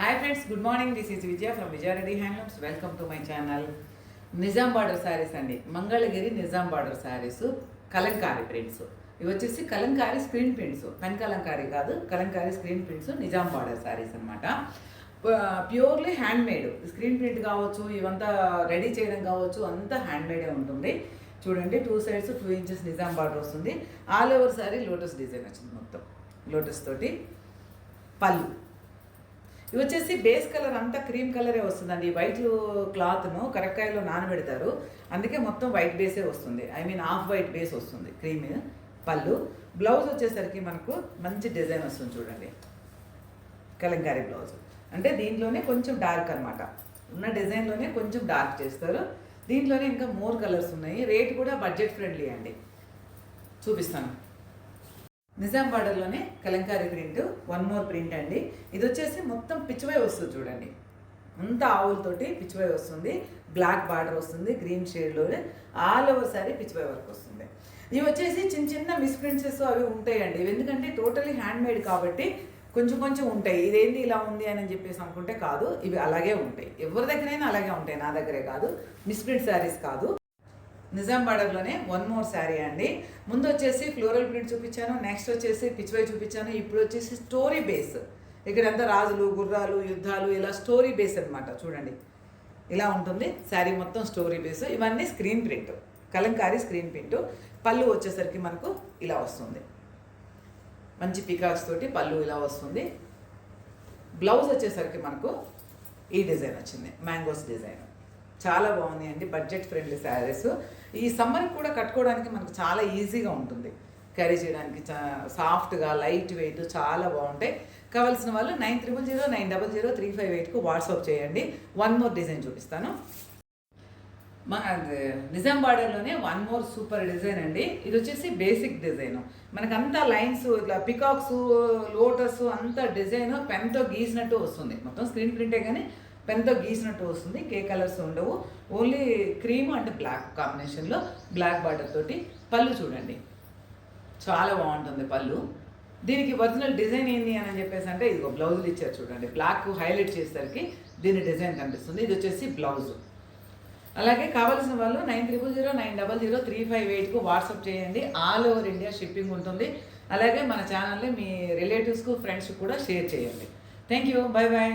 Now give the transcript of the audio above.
Hi friends, good morning. This is Vijaya from Vijaya Reddy Handlooms. Welcome to my channel. Nizam border saris అండి. Mangalagiri Nizam border saris Kalamkari prints. ఇవి వచ్చేసి Kalamkari screen prints. Pen Kalamkari కాదు, Kalamkari screen prints Nizam border saris అనమాట. Purely handmade. Screen print కావచ్చు, ఇవంతా ready చేయడం కావచ్చు, అంతా హ్యాండ్ మేడే ఉంటుంది. చూడండి, 2 sides 2 inches నిజాం బార్డర్ వస్తుంది. All over sari lotus design వచ్చింది. మొత్తం లోటస్ తోటి పళ్ళు. ఇవి వచ్చేసి బేస్ కలర్ అంతా క్రీమ్ కలరే వస్తుందండి. వైట్ క్లాత్ను కరక్కాయలో నానబెడతారు, అందుకే మొత్తం వైట్ బేసే వస్తుంది. హాఫ్ వైట్ బేస్ వస్తుంది. క్రీమ్ పళ్ళు. బ్లౌజ్ వచ్చేసరికి మనకు మంచి డిజైన్ వస్తుంది. చూడండి, కలంకారీ బ్లౌజ్ అంటే దీంట్లోనే కొంచెం డార్క్ అనమాట. ఉన్న డిజైన్లోనే కొంచెం డార్క్ చేస్తారు. దీంట్లోనే ఇంకా మోర్ కలర్స్ ఉన్నాయి. రేట్ కూడా బడ్జెట్ ఫ్రెండ్లీ అండి. చూపిస్తాను. నిజాం బార్డర్లోనే కలంకారీ ప్రింట్, 1 more ప్రింట్ అండి. ఇది వచ్చేసి మొత్తం పిచ్చివై వస్తుంది. చూడండి, అంత ఆవులతోటి పిచ్చివై వస్తుంది. బ్లాక్ బార్డర్ వస్తుంది, గ్రీన్ షేడ్లో ఆల్ ఓవర్ సారీ పిచ్చివై వర్క్ వస్తుంది. ఇవి వచ్చేసి చిన్న చిన్న మిస్ప్రింట్సెస్ అవి ఉంటాయండి. ఇవి ఎందుకంటే టోటలీ హ్యాండ్ మేడ్ కాబట్టి కొంచెం కొంచెం ఉంటాయి. ఇదేంటి ఇలా ఉంది అని చెప్పేసి అనుకుంటే కాదు, ఇవి అలాగే ఉంటాయి. ఎవరి దగ్గరైనా అలాగే ఉంటాయి, నా దగ్గరే కాదు. మిస్ప్రింట్ శారీస్ కాదు. నిజాం బార్డర్లోనే 1 more శారీ అండి. ముందు వచ్చేసి ఫ్లోరల్ ప్రింట్ చూపించాను, నెక్స్ట్ వచ్చేసి పిచ్చివై చూపించాను. ఇప్పుడు వచ్చేసి స్టోరీ బేస్. ఇక్కడంతా రాజులు, గుర్రాలు, యుద్ధాలు, ఇలా స్టోరీ బేస్ అనమాట. చూడండి, ఇలా ఉంటుంది శారీ మొత్తం స్టోరీ బేస్. ఇవన్నీ screen print, Kalamkari screen print. పళ్ళు వచ్చేసరికి మనకు ఇలా వస్తుంది. మంచి పికాక్స్ తోటి పళ్ళు ఇలా వస్తుంది. బ్లౌజ్ వచ్చేసరికి మనకు ఈ డిజైన్ వచ్చింది, మ్యాంగోస్ డిజైన్. చాలా బాగుంది అండి. Budget friendly saris. ఈ సమ్మర్కి కూడా కట్టుకోవడానికి మనకు చాలా ఈజీగా ఉంటుంది. క్యారీ చేయడానికి సాఫ్ట్గా, లైట్ వెయిట్, చాలా బాగుంటాయి. కావాల్సిన వాళ్ళు 9009003558కు వాట్సాప్ చేయండి. 1 more డిజైన్ చూపిస్తాను. మన నిజాం బార్డర్లోనే 1 more సూపర్ డిజైన్ అండి. ఇది వచ్చేసి బేసిక్ డిజైన్. మనకంతా లైన్స్, ఇట్లా పికాక్స్, లోటస్ అంతా డిజైన్ పెన్తో గీసినట్టు వస్తుంది. మొత్తం స్క్రీన్ ప్రింటే కానీ పెన్తో గీసినట్టు వస్తుంది. కలర్స్ ఉండవు, ఓన్లీ క్రీమ్ అండ్ బ్లాక్ కాంబినేషన్లో బ్లాక్ బార్డర్ తోటి. పళ్ళు చూడండి, చాలా బాగుంటుంది పళ్ళు. దీనికి ఒరిజినల్ డిజైన్ ఏంటి అని చెప్పేసి అంటే ఇదిగో బ్లౌజులు ఇచ్చారు. చూడండి, బ్లాక్ హైలైట్ చేసేసరికి దీని డిజైన్ కనిపిస్తుంది. ఇది వచ్చేసి బ్లౌజు. అలాగే కావాల్సిన వాళ్ళు 9009003558కు వాట్సాప్ చేయండి. ఆల్ ఓవర్ ఇండియా షిప్పింగ్ ఉంటుంది. అలాగే మన ఛానల్ని మీ రిలేటివ్స్కు, ఫ్రెండ్స్కి కూడా షేర్ చేయండి. Thank you. Bye bye.